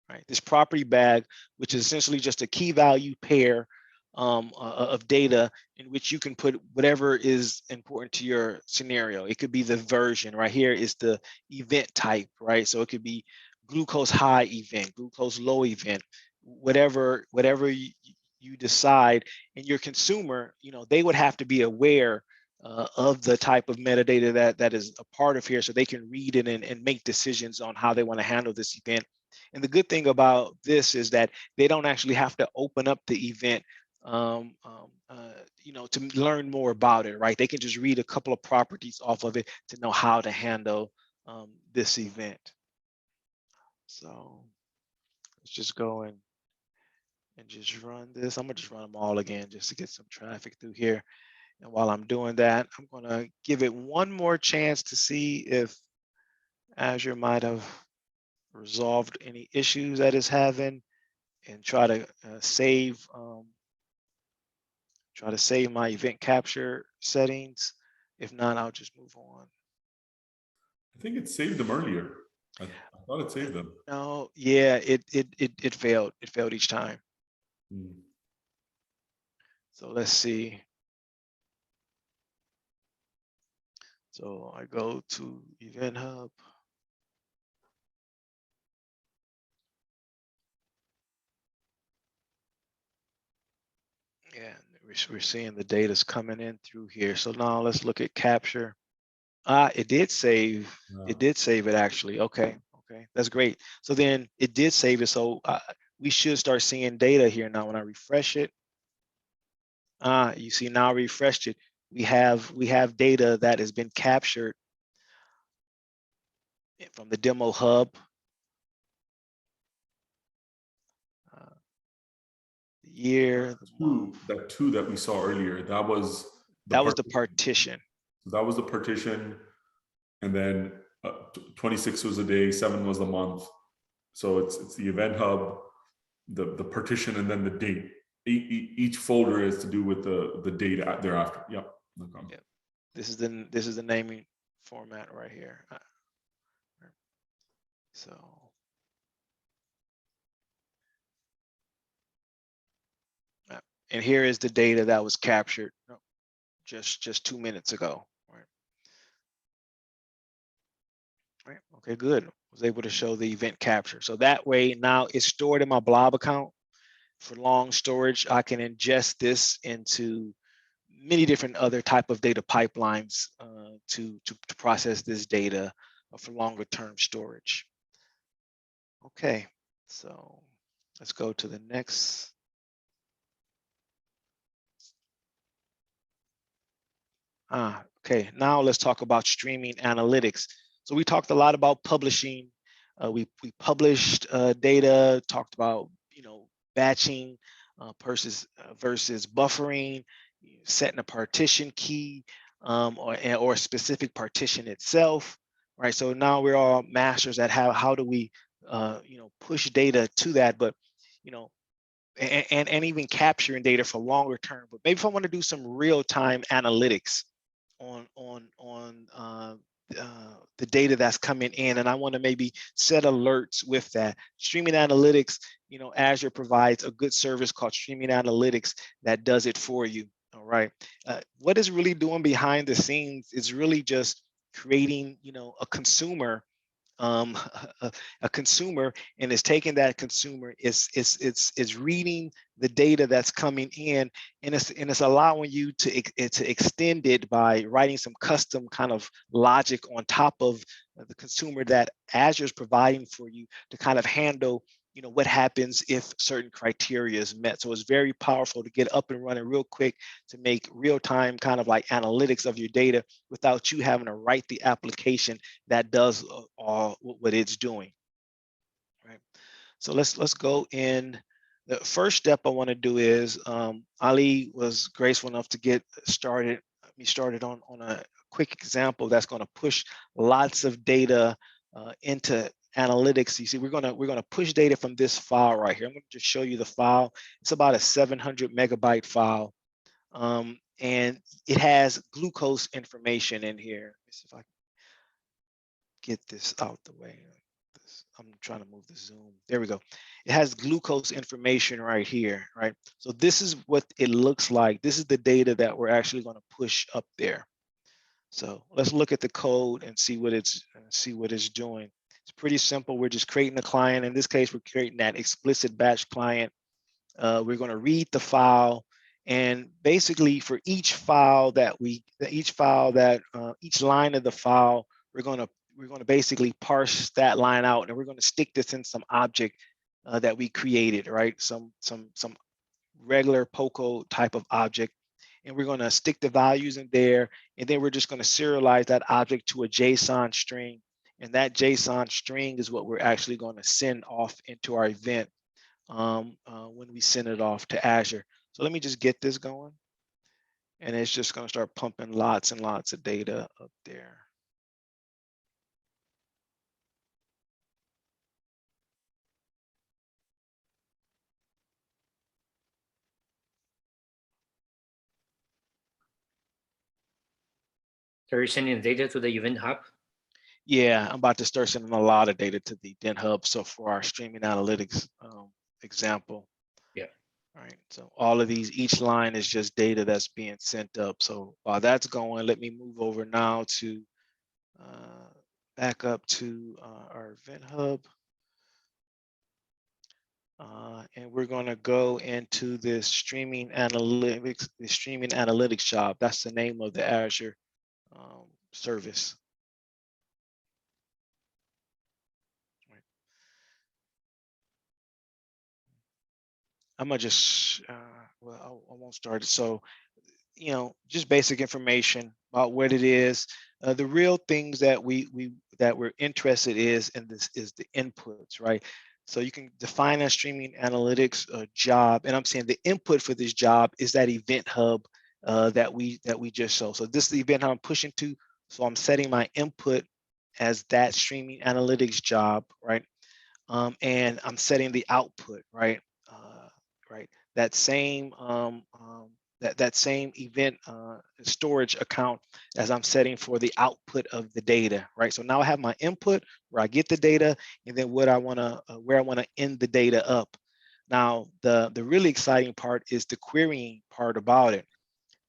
B: right? This property bag, which is essentially just a key value pair of data in which you can put whatever is important to your scenario. It could be the version. Right here is the event type, right? So it could be glucose high event, glucose low event, whatever you decide. And your consumer, they would have to be aware of the type of metadata that is a part of here, so they can read it and make decisions on how they want to handle this event. And the good thing about this is that they don't actually have to open up the event to learn more about it, right? They can just read a couple of properties off of it to know how to handle this event. So let's just go and just run this. I'm gonna just run them all again just to get some traffic through here. And while I'm doing that, I'm gonna give it one more chance to see if Azure might have resolved any issues that it's having, and try to save my event capture settings. If not, I'll just move on.
A: I think it saved them earlier. I thought it saved them.
B: No, yeah, it failed. It failed each time. So let's see. So I go to Event Hub. Yeah, we're seeing the data's coming in through here. So now let's look at capture. It did save.
A: Yeah.
B: It did save it actually. Okay, that's great. So then it did save it. So we should start seeing data here now. When I refresh it, you see now I refreshed it. We have data that has been captured from the demo hub. The year, the month.
A: That two that we saw earlier, that was
B: the partition.
A: So that was the partition, and then 26 was the day, 7 was the month. So it's the event hub, the partition, and then the date. Each folder is to do with the date thereafter. Yep. No problem.
B: Yep. This is the naming format right here. So and here is the data that was captured just 2 minutes ago. Right. Okay, good. Was able to show the event capture. So that way now it's stored in my blob account for long storage. I can ingest this into many different other type of data pipelines to process this data for longer term storage. Okay, so let's go to the next. Okay, now let's talk about streaming analytics. So we talked a lot about publishing. We published data, talked about batching versus buffering, setting a partition key or a specific partition itself, right? So now we're all masters at how do we push data to that, but and even capturing data for longer term. But maybe if I want to do some real-time analytics on the data that's coming in, and I want to maybe set alerts with that. Streaming analytics, Azure provides a good service called Streaming Analytics that does it for you. All right. What it's really doing behind the scenes is really just creating, a consumer a consumer, and is taking that consumer, it's reading the data that's coming in, and it's allowing you to extend it by writing some custom kind of logic on top of the consumer that Azure is providing for you to kind of handle, you know, what happens if certain criteria is met. So it's very powerful to get up and running real quick, to make real-time kind of like analytics of your data without you having to write the application that does all what it's doing. Right. So let's go in. The first step I want to do is Ali was graceful enough to get started on a quick example that's going to push lots of data into analytics. You see, we're gonna push data from this file right here. I'm going to just show you the file. It's about a 700 megabyte file, and it has glucose information in here. Let me see if I can get this out the way. I'm trying to move the zoom. There we go. It has glucose information right here, right? So this is what it looks like. This is the data that we're actually going to push up there. So let's look at the code and see what it's doing. It's pretty simple. We're just creating a client. In this case, we're creating that explicit batch client. We're going to read the file, and basically for each line of the file, we're going to basically parse that line out, and we're going to stick this in some object that we created, right? Some regular POCO type of object, and we're going to stick the values in there, and then we're just going to serialize that object to a JSON string, and that JSON string is what we're actually going to send off into our event when we send it off to Azure. So let me just get this going, and it's just going to start pumping lots and lots of data up there.
C: So you're sending data to the Event Hub?
B: Yeah, I'm about to start sending a lot of data to the Event Hub. So for our streaming analytics example.
C: Yeah.
B: All right. So all of these, each line is just data that's being sent up. So while that's going, let me move over now to back up to our Event Hub. And we're going to go into this streaming analytics job. That's the name of the Azure service. I'm gonna just well, I won't start it. So, you know, just basic information about what it is. The real things that we're interested in this is the inputs, right? So you can define a streaming analytics job, and I'm saying the input for this job is that Event Hub that we just saw. So this is the event hub I'm pushing to. So I'm setting my input as that streaming analytics job, right? And I'm setting the output, right? Right. That same that same event storage account as I'm setting for the output of the data, right? So now I have my input where I get the data, and then what I want to where I want to end the data up. Now the really exciting part is the querying part about it.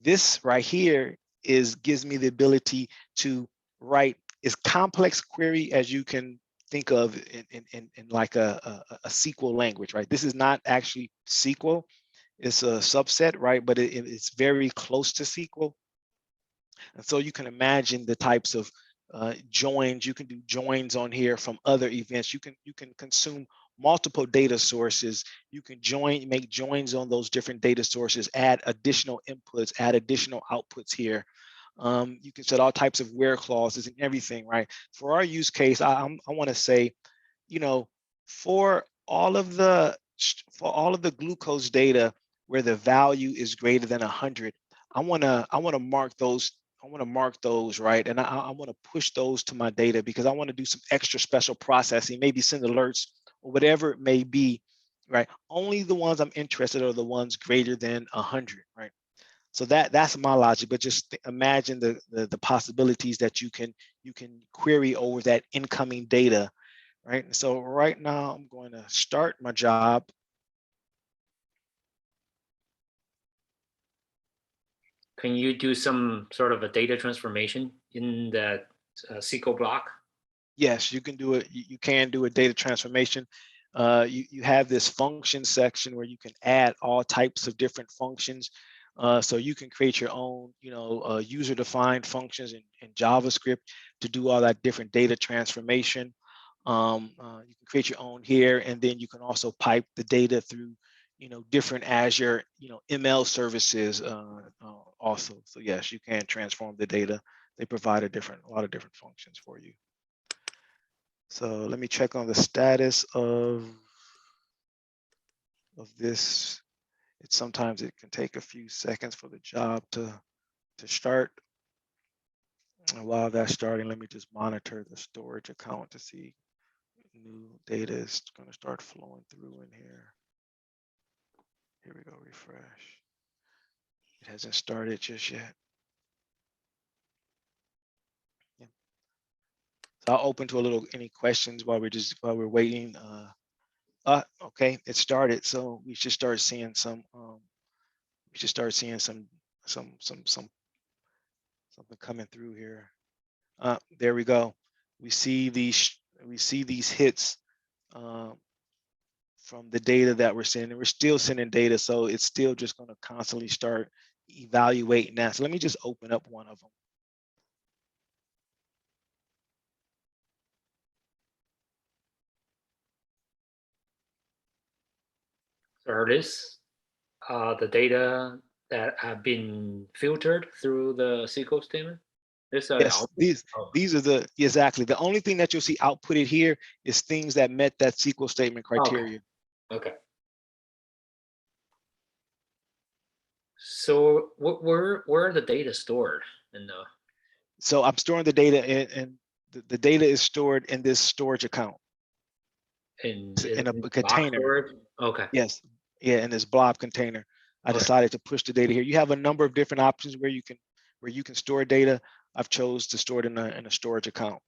B: This right here gives me the ability to write as complex query as you can think of in like a SQL language, right? This is not actually SQL. It's a subset, right? But it's very close to SQL. And so you can imagine the types of joins. You can do joins on here from other events. You can consume multiple data sources. You can make joins on those different data sources, add additional inputs, add additional outputs here. You can set all types of where clauses and everything, right? For our use case, I want to say, you know, for all of the glucose data where the value is greater than 100, I want to mark those. I want to mark those, right? And I want to push those to my data because I want to do some extra special processing, maybe send alerts or whatever it may be, right? Only the ones I'm interested in are the ones greater than 100, right? So that's my logic, but just imagine the possibilities that you can query over that incoming data, right? So right now I'm going to start my job.
C: Can you do some sort of a data transformation in that SQL block?
B: Yes, you can do it. You can do a data transformation. You have this function section where you can add all types of different functions. So you can create your own, user-defined functions in JavaScript to do all that different data transformation. You can create your own here, and then you can also pipe the data through, different Azure, ML services also. So yes, you can transform the data. They provide a lot of different functions for you. So let me check on the status of this. Sometimes it can take a few seconds for the job to start. And while that's starting, let me just monitor the storage account to see new data is going to start flowing through in here. Here we go, refresh. It hasn't started just yet. Yeah. So I'll open to any questions while we're waiting. Okay, it started. So we should start seeing some. Something coming through here. There we go. We see these hits from the data that we're sending. We're still sending data, so it's still just going to constantly start evaluating that. So let me just open up one of them.
C: So are this the data that have been filtered through the SQL statement? This
B: Yes,
C: output?
B: these are exactly. The only thing that you'll see outputted here is things that met that SQL statement criteria.
C: Okay. So where are the data stored?
B: So I'm storing the data and the data is stored in this storage account. In a container.
C: Okay.
B: Yes. Yeah, in this blob container. I decided to push the data here. You have a number of different options where you can store data. I've chose to store it in a storage account,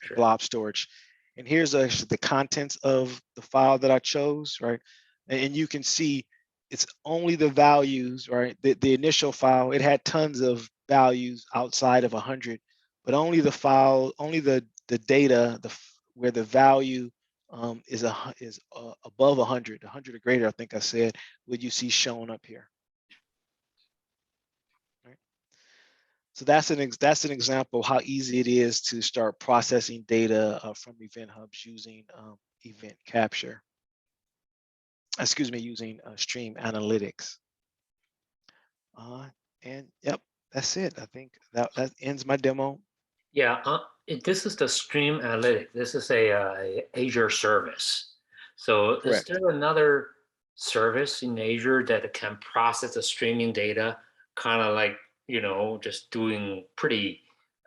B: sure. Blob storage. And here's the contents of the file that I chose, right? And you can see it's only the values, right? The initial file, it had tons of values outside of 100, but only the file, only the data, where the value is above 100 or greater, I think I said, would you see shown up here. Right. So that's an example of how easy it is to start processing data from Event Hubs using event capture. Excuse me, using Stream Analytics. And yep, that's it. I think that ends my demo.
C: Yeah, this is the Stream Analytics. This is a Azure service. So correct. Is there another service in Azure that can process the streaming data, kind of like, just doing pretty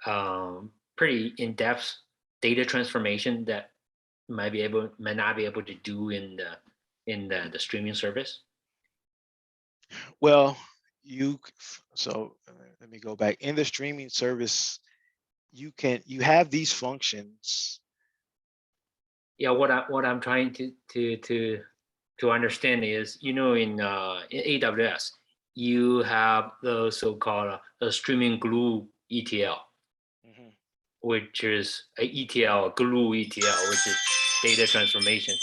C: in-depth data transformation that might not be able to do in the streaming service?
B: Well, let me go back. In the streaming service, you have these functions.
C: Yeah, what I'm trying to understand is, in AWS, you have the so-called streaming glue ETL, which is a ETL, glue ETL, which is data transformation.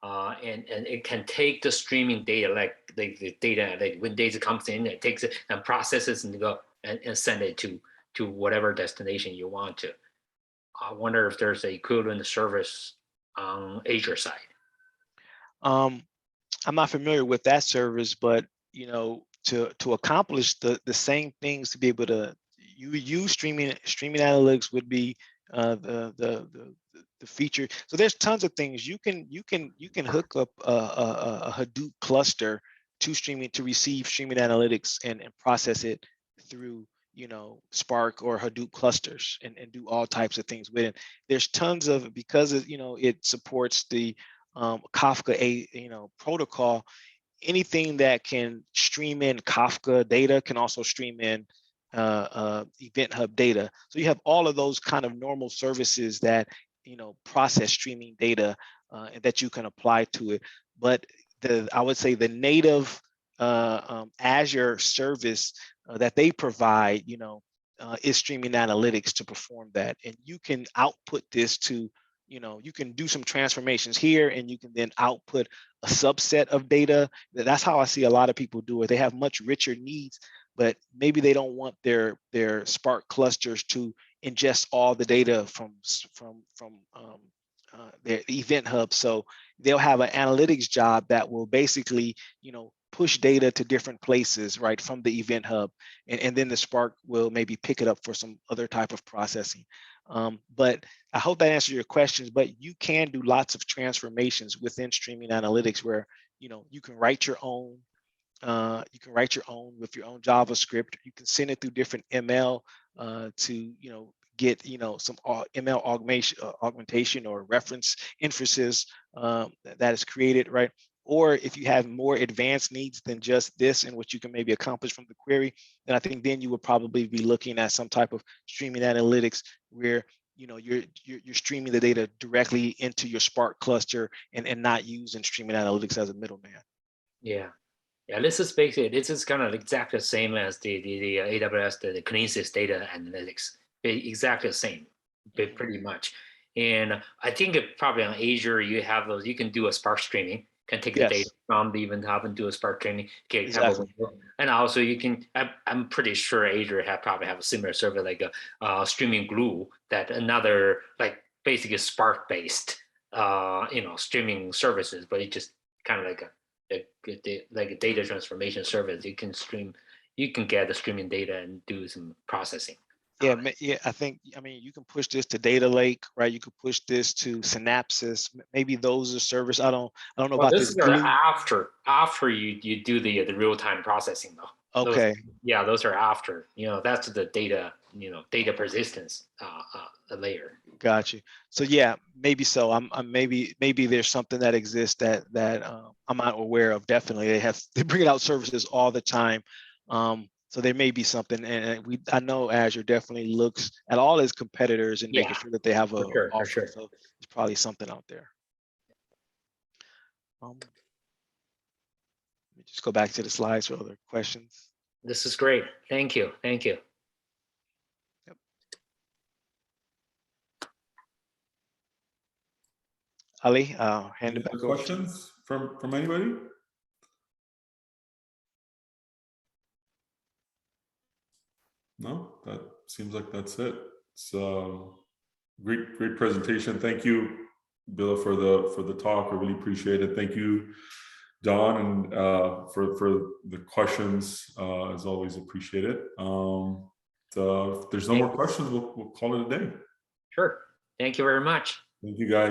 C: And it can take the streaming data, like the data, like when data comes in, it takes it and processes and go and send it to whatever destination you want to. I wonder if there's an equivalent service on Azure side.
B: I'm not familiar with that service, but to accomplish the same things, to be able to use streaming analytics would be the feature. So there's tons of things you can hook up a Hadoop cluster to receive streaming analytics and process it through Spark or Hadoop clusters and do all types of things with it. There's tons of, because it supports the Kafka protocol. Anything that can stream in Kafka data can also stream in Event Hub data. So you have all of those kind of normal services that process streaming data that you can apply to it. But I would say the native Azure service that they provide, is streaming analytics to perform that. And you can output this to, you can do some transformations here, and you can then output a subset of data. That's how I see a lot of people do it. They have much richer needs, but maybe they don't want their Spark clusters to ingest all the data from their Event Hub. So they'll have an analytics job that will basically, push data to different places, right, from the Event Hub, and then the Spark will maybe pick it up for some other type of processing. But I hope that answers your questions. But you can do lots of transformations within streaming analytics where you can write your own. With your own JavaScript. You can send it through different ML to get some ML augmentation or reference inferences that is created, right? Or if you have more advanced needs than just this and what you can maybe accomplish from the query, then I think then you would probably be looking at some type of streaming analytics where you're streaming the data directly into your Spark cluster and not using streaming analytics as a middleman.
C: Yeah. Yeah, this is kind of exactly the same as the AWS, the Kinesis data analytics. Exactly the same, pretty much. And I think probably on Azure, you can do a Spark streaming, can take the data from the Event Hub and do a Spark streaming.
B: Exactly.
C: And also you can, I'm pretty sure Azure probably have a similar service like a streaming glue, that another like basically Spark based, streaming services, but it just kind of like a data transformation service. You can get the streaming data and do some processing.
B: Yeah, I think, you can push this to Data Lake, right? You could push this to Synapses. Maybe those are servers. I don't know about this.
C: After you do the real-time processing though.
B: Okay.
C: Those are after. That's the data, data persistence layer.
B: Got you. So yeah, maybe so. Maybe there's something that exists that I'm not aware of. Definitely, they bring out services all the time. So there may be something, and I know Azure definitely looks at all its competitors and making sure that they have a offer.
C: Sure.
B: So there's probably something out there. Let me just go back to the slides for other questions.
C: This is great. Thank you.
B: Yep. Ali, I'll hand it back over.
A: Questions from anybody? No, that seems like that's it. So great presentation. Thank you, Bill, for the talk. I really appreciate it. Thank you, Don, and for the questions. As always, appreciate it. If there's no more questions, we'll call it a day.
C: Sure. Thank you very much.
A: Thank you, guys.